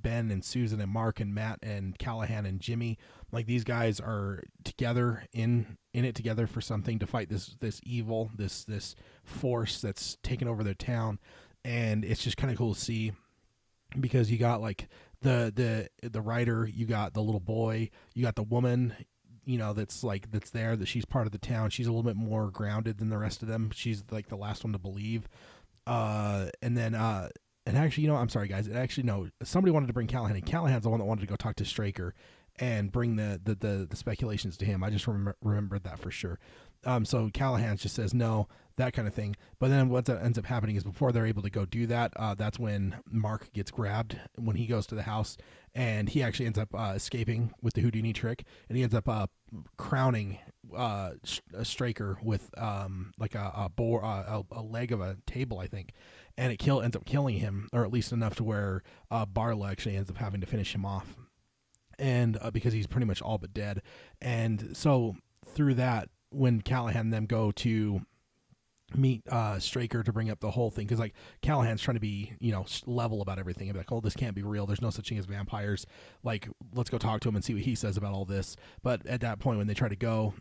Ben and Susan and Mark and Matt and Callahan and Jimmy. Like, these guys are together in it together for something, to fight this evil, this force that's taken over their town. And it's just kind of cool to see, because you got like the writer, you got the little boy, you got the woman, that's there, that she's part of the town. She's a little bit more grounded than the rest of them. She's like the last one to believe. And actually, I'm sorry, guys. Actually, no, somebody wanted to bring Callahan, and Callahan's the one that wanted to go talk to Straker and bring the speculations to him. I just remembered that for sure. So Callahan just says no, that kind of thing. But then what ends up happening is, before they're able to go do that, that's when Mark gets grabbed when he goes to the house, and he actually ends up escaping with the Houdini trick, and he ends up crowning Straker with like a leg of a table, I think, and it ends up killing him, or at least enough to where Barlow actually ends up having to finish him off, and because he's pretty much all but dead. And so through that, when Callahan and them go to meet Straker to bring up the whole thing, because like Callahan's trying to be level about everything, and be like, oh, this can't be real, there's no such thing as vampires, like, let's go talk to him and see what he says about all this. But at that point, when they try to go,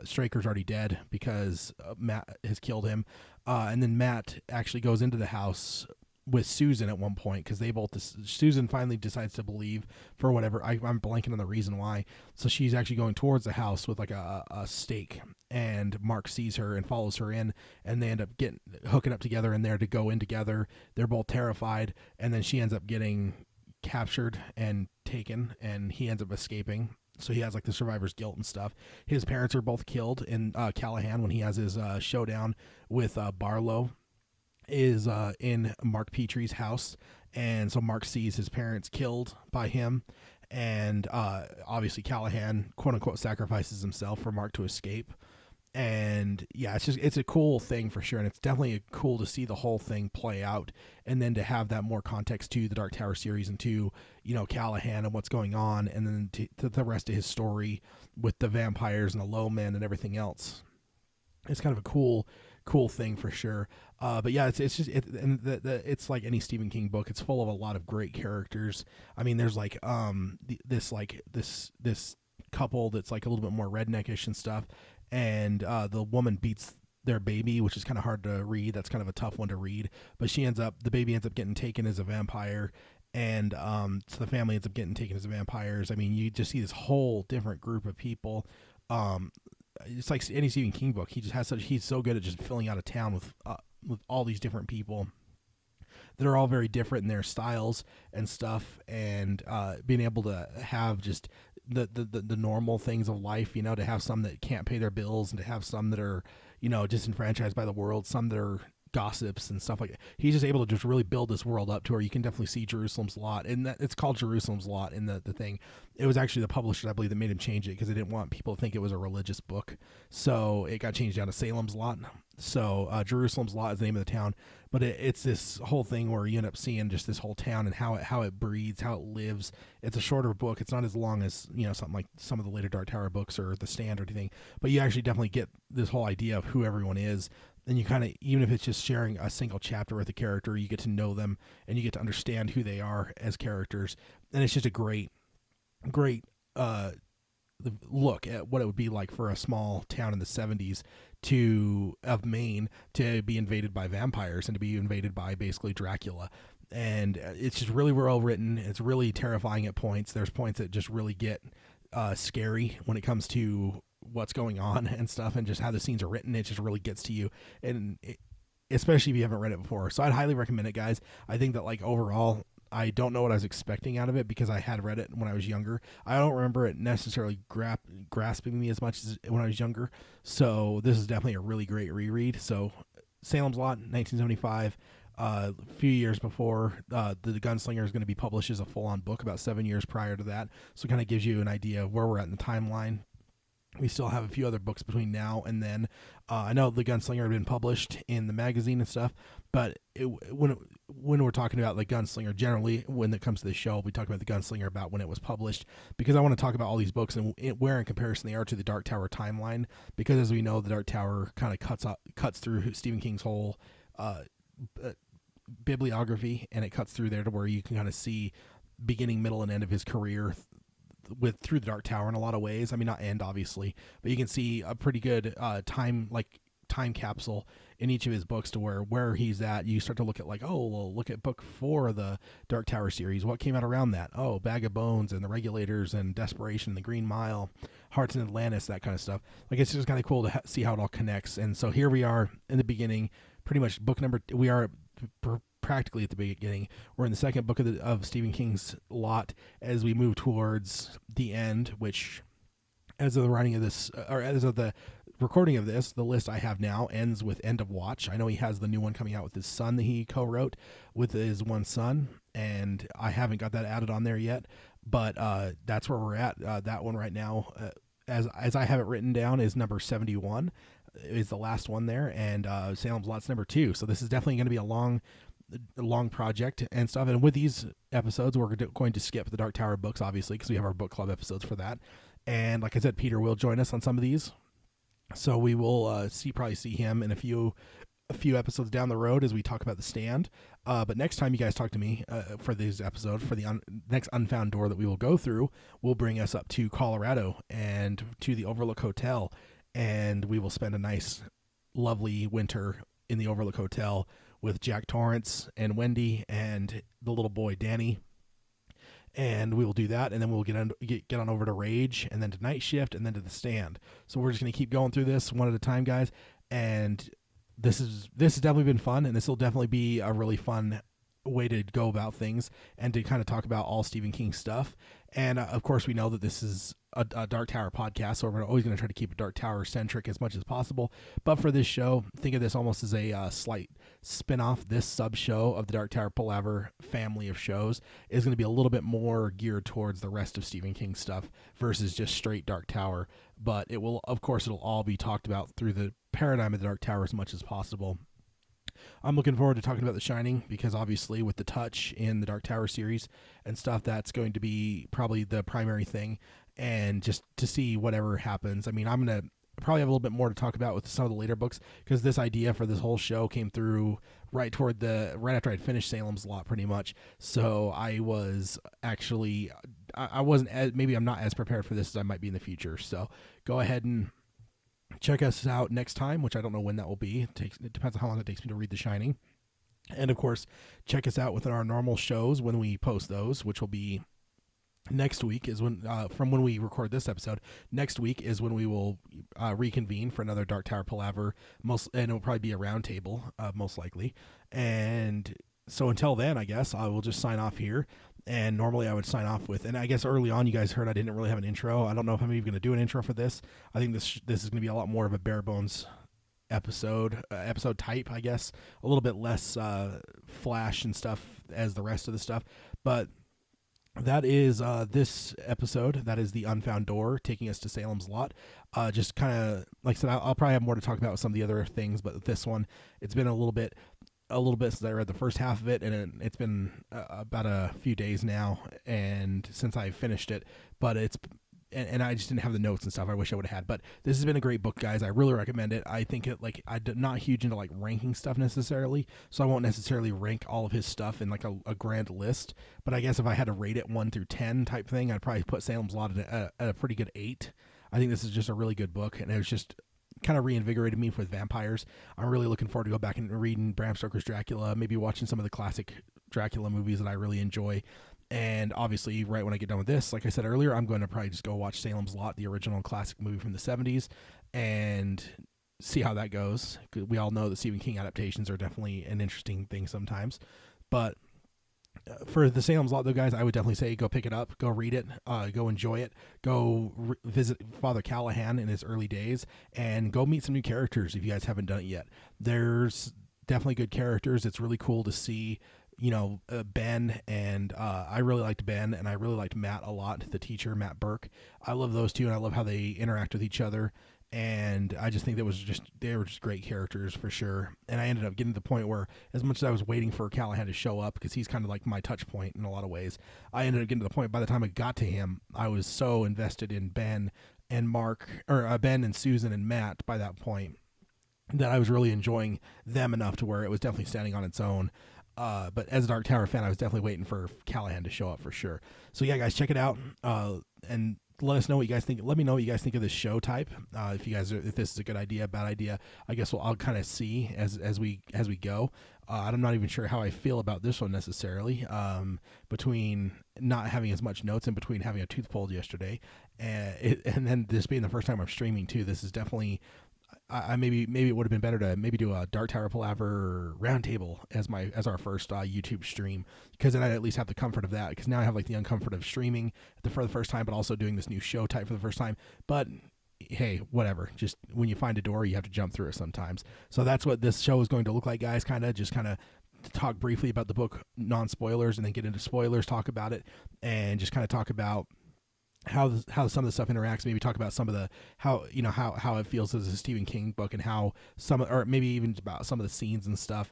Straker's already dead because Matt has killed him, and then Matt actually goes into the house with Susan at one point, because Susan finally decides to believe, for whatever, I'm blanking on the reason why. So she's actually going towards the house with like a stake, and Mark sees her and follows her in, and they end up hooking up together in there to go in together. They're both terrified, and then she ends up getting captured and taken, and he ends up escaping. So he has like the survivor's guilt and stuff. His parents are both killed in Callahan, when he has his showdown with Barlow, is in Mark Petrie's house, and so Mark sees his parents killed by him, and obviously Callahan, quote unquote, sacrifices himself for Mark to escape. And yeah, it's a cool thing for sure, and it's definitely cool to see the whole thing play out, and then to have that more context to the Dark Tower series and to Callahan and what's going on, and then to the rest of his story with the vampires and the low men and everything else. It's kind of a cool thing for sure. But yeah, it's just it's like any Stephen King book. It's full of a lot of great characters. I mean, there's like this couple that's like a little bit more redneckish and stuff, and the woman beats their baby, which is kind of hard to read. That's kind of a tough one to read. But the baby ends up getting taken as a vampire, and so the family ends up getting taken as vampires. I mean, you just see this whole different group of people. It's like any Stephen King book. He just has he's so good at just filling out a town with all these different people that are all very different in their styles and stuff, and being able to have just the normal things of life, to have some that can't pay their bills, and to have some that are, disenfranchised by the world, some that are gossips and stuff like that. He's just able to just really build this world up to where you can definitely see Jerusalem's Lot, and it's called Jerusalem's Lot in the thing. It was actually the publishers, I believe, that made him change it because they didn't want people to think it was a religious book, so it got changed down to Salem's Lot. So Jerusalem's Lot is the name of the town, but it's this whole thing where you end up seeing just this whole town and how it breathes, how it lives. It's a shorter book. It's not as long as something like some of the later Dark Tower books or The Stand or anything, but you actually definitely get this whole idea of who everyone is. And you kind of, even if it's just sharing a single chapter with a character, you get to know them and you get to understand who they are as characters. And it's just a great look at what it would be like for a small town in the 70s of Maine to be invaded by vampires and to be invaded by basically Dracula. And it's just really well written. It's really terrifying at points. There's points that just really get scary when it comes to what's going on and stuff, and just how the scenes are written. It just really gets to you, and especially if you haven't read it before. So I'd highly recommend it, guys. I think that, like, overall, I don't know what I was expecting out of it because I had read it when I was younger. I don't remember it necessarily grasping me as much as when I was younger. So this is definitely a really great reread. So Salem's Lot, 1975. A few years before the Gunslinger is going to be published as a full-on book, about 7 years prior to that. So it kind of gives you an idea of where we're at in the timeline. We still have a few other books between now and then. I know the Gunslinger had been published in the magazine and stuff, but when we're talking about the Gunslinger, generally when it comes to the show, we talk about the Gunslinger about when it was published, because I want to talk about all these books and where in comparison they are to the Dark Tower timeline, because as we know, the Dark Tower kind of cuts through Stephen King's whole bibliography, and it cuts through there to where you can kind of see beginning, middle, and end of his career through the Dark Tower in a lot of ways. I mean, not end obviously, but you can see a pretty good time capsule in each of his books to where he's at. You start to look at look at book 4 of the Dark Tower series. What came out around that? Oh, Bag of Bones and the Regulators and Desperation, the Green Mile, Hearts in Atlantis, that kind of stuff. Like, it's just kind of cool to see how it all connects. And so here we are in the beginning, pretty much book number. We are practically at the beginning. We're in the second book of Stephen King's Lot as we move towards the end, which, as of the writing of this, or as of the recording of this, the list I have now ends with End of Watch. I know he has the new one coming out with his son that he co-wrote with his one son, and I haven't got that added on there yet, but that's where we're at. That one right now, as I have it written down, is number 71. Is the last one there, and Salem's Lot's number 2. So this is definitely going to be a long project and stuff. And with these episodes, we're going to skip the Dark Tower books, obviously, because we have our book club episodes for that. And like I said, Peter will join us on some of these, so we will probably see him in a few episodes down the road as we talk about The Stand. But next time you guys talk to me for these episodes, for the next Unfound Door that we will go through, will bring us up to Colorado and to the Overlook Hotel, and we will spend a nice, lovely winter in the Overlook Hotel with Jack Torrance and Wendy and the little boy Danny. And we will do that, and then we'll get on over to Rage, and then to Night Shift, and then to The Stand. So we're just going to keep going through this one at a time, guys. And this has definitely been fun, and this will definitely be a really fun way to go about things and to kind of talk about all Stephen King stuff. And of course, we know that this is a Dark Tower podcast, so we're always going to try to keep it Dark Tower centric as much as possible. But for this show, think of this almost as a slight spin-off. This sub show of the Dark Tower Palaver family of shows is going to be a little bit more geared towards the rest of Stephen King stuff versus just straight Dark Tower. But it will, of course, it'll all be talked about through the paradigm of the Dark Tower as much as possible. I'm looking forward to talking about The Shining because obviously with the touch in the Dark Tower series and stuff, that's going to be probably the primary thing, and just to see whatever happens. I mean, I'm going to probably have a little bit more to talk about with some of the later books because this idea for this whole show came through right after I'd finished Salem's Lot pretty much. So I was actually, I wasn't as, maybe I'm not as prepared for this as I might be in the future. So go ahead and check us out next time, which I don't know when that will be. It depends on how long it takes me to read The Shining. And, of course, check us out within our normal shows when we post those, which will be next week is when, from when we record this episode, next week is when we will reconvene for another Dark Tower Palaver, and it'll probably be a round table, most likely. And so until then, I guess I will just sign off here. And normally I would sign off with, and I guess early on you guys heard I didn't really have an intro. I don't know if I'm even going to do an intro for this. I think this is going to be a lot more of a bare bones episode type, I guess. A little bit less flash and stuff as the rest of the stuff. But that is this episode. That is the Unfound Door taking us to Salem's Lot. Just kind of, like I said, I'll probably have more to talk about with some of the other things, but this one, it's been a little bit since I read the first half of it, and it's been about a few days now, and since I finished it, but and I just didn't have the notes and stuff I wish I would have had. But this has been a great book, guys. I really recommend it. I think it, like, I'm not huge into like ranking stuff necessarily, so I won't necessarily rank all of his stuff in like a grand list, but I guess if I had to rate it 1 through 10 type thing, I'd probably put Salem's Lot at a pretty good 8. I think this is just a really good book, and it was just kind of reinvigorated me with vampires. I'm really looking forward to go back and reading Bram Stoker's Dracula, maybe watching some of the classic Dracula movies that I really enjoy. And obviously, right when I get done with this, like I said earlier, I'm going to probably just go watch Salem's Lot, the original classic movie from the 70s, and see how that goes. We all know that Stephen King adaptations are definitely an interesting thing sometimes. But for the Salem's Lot, though, guys, I would definitely say go pick it up, go read it, go enjoy it, go visit Father Callahan in his early days, and go meet some new characters if you guys haven't done it yet. There's definitely good characters. It's really cool to see, Ben, and I really liked Ben, and I really liked Matt a lot, the teacher, Matt Burke. I love those two, and I love how they interact with each other. And I just think they were just great characters for sure. And I ended up getting to the point where, as much as I was waiting for Callahan to show up, because he's kind of like my touch point in a lot of ways, I ended up getting to the point by the time I got to him, I was so invested in Ben and Ben and Susan and Matt by that point, that I was really enjoying them enough to where it was definitely standing on its own. But as a Dark Tower fan, I was definitely waiting for Callahan to show up for sure. So yeah, guys, check it out. And let us know what you guys think. Let me know what you guys think of this show type. If this is a good idea, bad idea, I guess I'll kind of see as we go. I'm not even sure how I feel about this one necessarily. Between not having as much notes and between having a tooth pulled yesterday, and then this being the first time I'm streaming too, this is definitely. Maybe it would have been better to maybe do a Dark Tower Palaver roundtable as our first YouTube stream, because then I at least have the comfort of that. Because now I have like the uncomfort of streaming for the first time, but also doing this new show type for the first time. But hey, whatever. Just when you find a door, you have to jump through it sometimes. So that's what this show is going to look like, guys. Kind of talk briefly about the book, non-spoilers, and then get into spoilers, talk about it, and just kind of talk about how some of the stuff interacts, maybe talk about some of the how it feels as a Stephen King book, and how or maybe even about some of the scenes and stuff.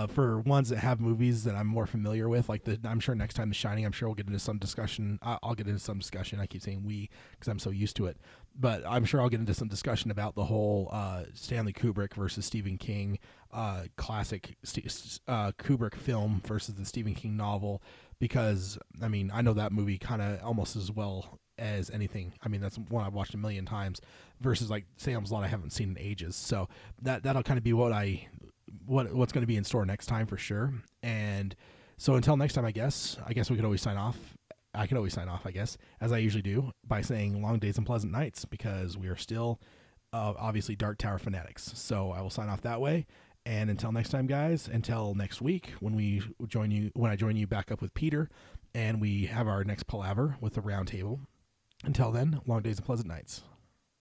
For ones that have movies that I'm more familiar with, like I'm sure next time The Shining, I'm sure we'll get into some discussion. I'll get into some discussion. I keep saying we because I'm so used to it, but I'm sure I'll get into some discussion about the whole Stanley Kubrick versus Stephen King classic Kubrick film versus the Stephen King novel, because I mean I know that movie kind of almost as well as anything. I mean, that's one I've watched a million times versus like Salem's Lot I haven't seen in ages. So that'll kind of be what's going to be in store next time for sure. And so until next time, I guess we could always sign off. I could always sign off, I guess, as I usually do, by saying long days and pleasant nights, because we are still obviously Dark Tower fanatics. So I will sign off that way. And until next time, guys, until next week when I join you back up with Peter and we have our next palaver with the round table. Until then, long days and pleasant nights.